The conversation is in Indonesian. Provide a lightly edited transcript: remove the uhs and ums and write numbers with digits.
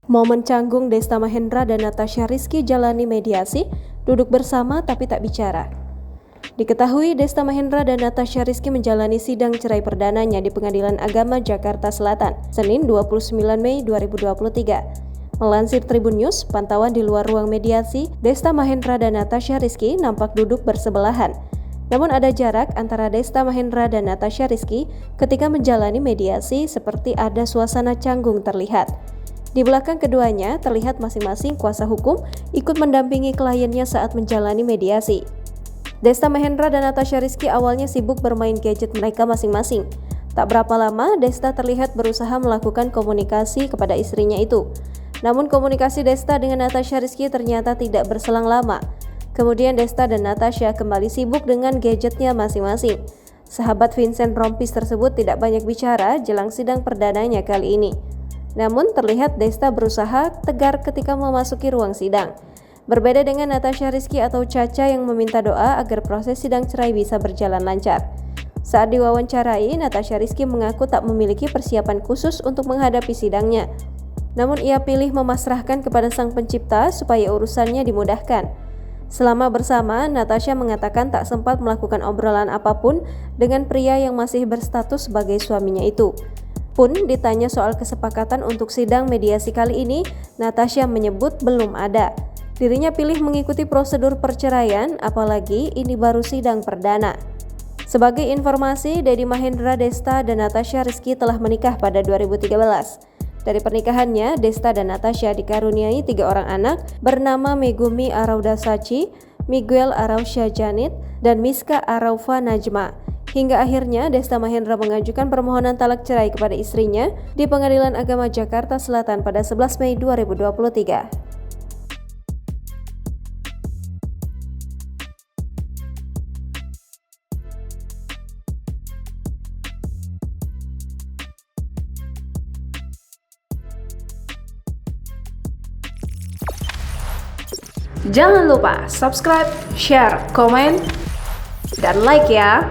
Momen canggung Desta Mahendra dan Natasha Rizky jalani mediasi, duduk bersama tapi tak bicara. Diketahui Desta Mahendra dan Natasha Rizky menjalani sidang cerai perdananya di Pengadilan Agama Jakarta Selatan, Senin 29 Mei 2023. Melansir Tribun News, pantauan di luar ruang mediasi, Desta Mahendra dan Natasha Rizky nampak duduk bersebelahan. Namun ada jarak antara Desta Mahendra dan Natasha Rizky ketika menjalani mediasi seperti ada suasana canggung terlihat. Di belakang keduanya terlihat masing-masing kuasa hukum ikut mendampingi kliennya saat menjalani mediasi. Desta Mahendra dan Natasha Rizky awalnya sibuk bermain gadget mereka masing-masing. Tak berapa lama, Desta terlihat berusaha melakukan komunikasi kepada istrinya itu. Namun komunikasi Desta dengan Natasha Rizky ternyata tidak berselang lama. Kemudian Desta dan Natasha kembali sibuk dengan gadgetnya masing-masing. Sahabat Vincent Rompis tersebut tidak banyak bicara jelang sidang perdananya kali ini. Namun terlihat Desta berusaha tegar ketika memasuki ruang sidang. Berbeda dengan Natasha Rizky atau Caca yang meminta doa agar proses sidang cerai bisa berjalan lancar. Saat diwawancarai, Natasha Rizky mengaku tak memiliki persiapan khusus untuk menghadapi sidangnya. Namun ia pilih memasrahkan kepada Sang Pencipta supaya urusannya dimudahkan. Selama bersama, Natasha mengatakan tak sempat melakukan obrolan apapun dengan pria yang masih berstatus sebagai suaminya itu. Pun ditanya soal kesepakatan untuk sidang mediasi kali ini, Natasha menyebut belum ada. Dirinya pilih mengikuti prosedur perceraian, apalagi ini baru sidang perdana. Sebagai informasi, Deddy Mahendra, Desta, dan Natasha Rizky telah menikah pada 2013. Dari pernikahannya, Desta dan Natasha dikaruniai 3 orang anak bernama Megumi Arauda Sachi, Miguel Arausha Janit, dan Miska Araufa Najma. Hingga akhirnya Desta Mahendra mengajukan permohonan talak cerai kepada istrinya di Pengadilan Agama Jakarta Selatan pada 11 Mei 2023. Jangan lupa subscribe, share, komen, dan like ya!